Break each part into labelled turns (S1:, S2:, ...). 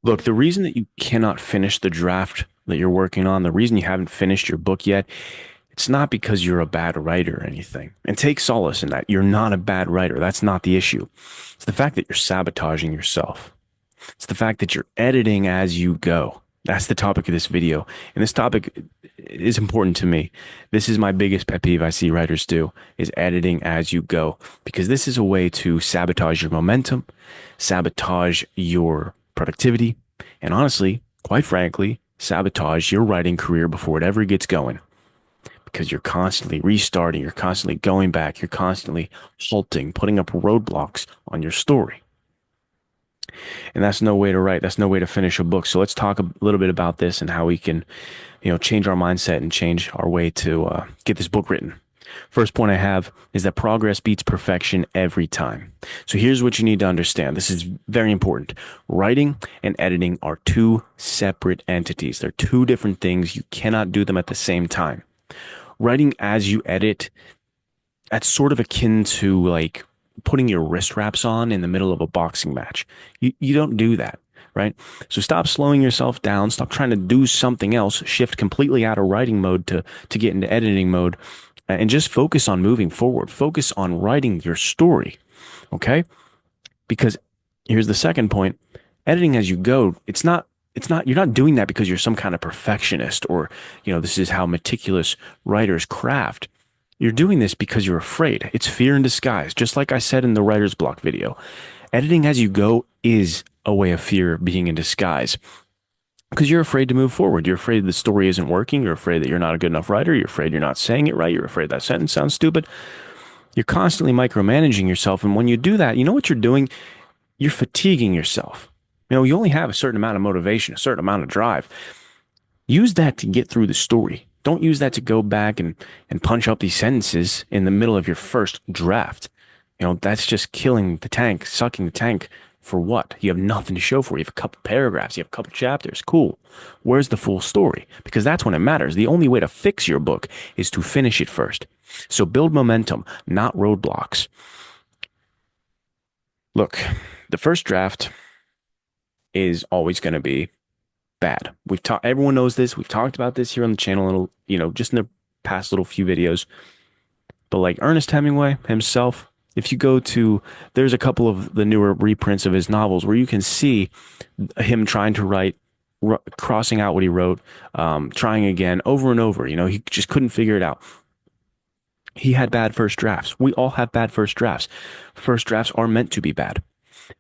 S1: Look, the reason that you cannot finish the draft that you're working on, the reason you haven't finished your book yet, it's not because you're a bad writer or anything. And take solace in that. You're not a bad writer. That's not the issue. It's the fact that you're sabotaging yourself. It's the fact that you're editing as you go. That's the topic of this video. And this topic is important to me. This is my biggest pet peeve I see writers do is editing as you go because this is a way to sabotage your momentum, sabotage your productivity, and honestly, quite frankly, sabotage your writing career before it ever gets going because you're constantly restarting, you're constantly going back, you're constantly halting, putting up roadblocks on your story. And that's no way to write. That's no way to finish a book. So let's talk a little bit about this and how we can, change our mindset and change our way to get this book written. First point I have is that progress beats perfection every time. So here's what you need to understand. This is very important. Writing and editing are two separate entities. They're two different things. You cannot do them at the same time. Writing as you edit, that's sort of akin to like putting your wrist wraps on in the middle of a boxing match. You don't do that, right? So stop slowing yourself down. Stop trying to do something else. Shift completely out of writing mode to get into editing mode and just focus on moving forward. Focus on writing your story, okay? Because here's the second point. Editing as you go, you're not doing that because you're some kind of perfectionist or, this is how meticulous writers craft. You're doing this because you're afraid. It's fear in disguise. Just like I said in the writer's block video, editing as you go is a way of fear being in disguise because you're afraid to move forward. You're afraid the story isn't working. You're afraid that you're not a good enough writer. You're afraid you're not saying it right. You're afraid that sentence sounds stupid. You're constantly micromanaging yourself. And when you do that, you know what you're doing? You're fatiguing yourself. You only have a certain amount of motivation, a certain amount of drive. Use that to get through the story. Don't use that to go back and punch up these sentences in the middle of your first draft. That's just killing the tank, sucking the tank for what? You have nothing to show for. You have a couple paragraphs, you have a couple chapters. Cool. Where's the full story? Because that's when it matters. The only way to fix your book is to finish it first. So build momentum, not roadblocks. Look, the first draft is always going to be bad. We've talked, everyone knows this. We've talked about this here on the channel, little, just in the past little few videos. But like Ernest Hemingway himself, if you go to, there's a couple of the newer reprints of his novels where you can see him trying to write, crossing out what he wrote, trying again over and over. He just couldn't figure it out. He had bad first drafts. We all have bad first drafts. First drafts are meant to be bad.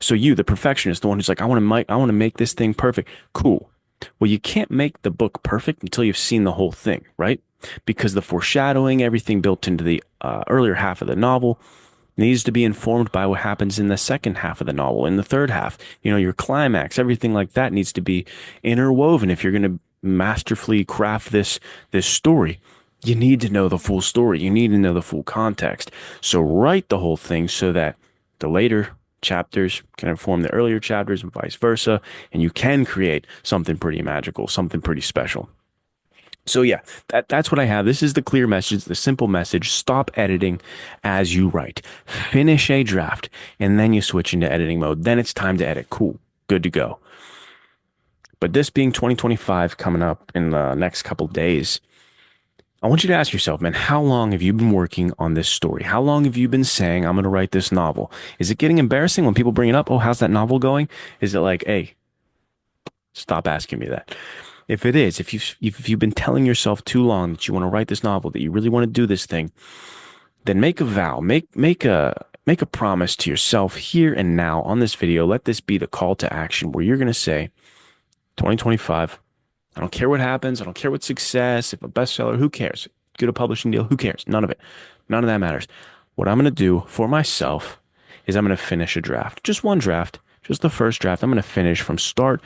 S1: So you, the perfectionist, the one who's like, I want to make this thing perfect. Cool. Well, you can't make the book perfect until you've seen the whole thing, right? Because the foreshadowing, everything built into the earlier half of the novel needs to be informed by what happens in the second half of the novel, in the third half. Your climax, everything like that needs to be interwoven. If you're going to masterfully craft this story, you need to know the full story. You need to know the full context. So write the whole thing so that the later chapters can inform the earlier chapters and vice versa. And you can create something pretty magical, something pretty special. So yeah, that's what I have. This is the clear message, the simple message. Stop editing as you write. Finish a draft, and then you switch into editing mode. Then it's time to edit. Cool. Good to go. But this being 2025 coming up in the next couple days, I want you to ask yourself, man, how long have you been working on this story? How long have you been saying, I'm going to write this novel? Is it getting embarrassing when people bring it up? Oh, how's that novel going? Is it like, hey, stop asking me that. If it is, if you've been telling yourself too long that you want to write this novel, that you really want to do this thing, then make a vow, make a promise to yourself here and now on this video. Let this be the call to action where you're going to say, 2025, I don't care what happens. I don't care what success, if a bestseller, who cares? Get a publishing deal, who cares? None of it. None of that matters. What I'm going to do for myself is I'm going to finish a draft. Just one draft, just the first draft. I'm going to finish from start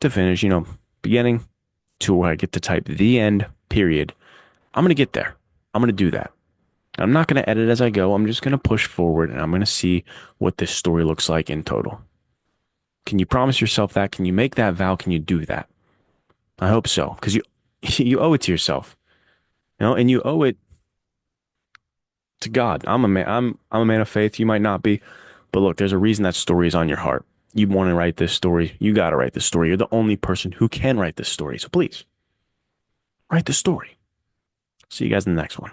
S1: to finish, beginning to where I get to type the end, period. I'm going to get there. I'm going to do that. I'm not going to edit as I go. I'm just going to push forward and I'm going to see what this story looks like in total. Can you promise yourself that? Can you make that vow? Can you do that? I hope so, because you you owe it to yourself, and you owe it to God. I'm a man. I'm a man of faith. You might not be, but look, there's a reason that story is on your heart. You want to write this story. You got to write this story. You're the only person who can write this story. So please write the story. See you guys in the next one.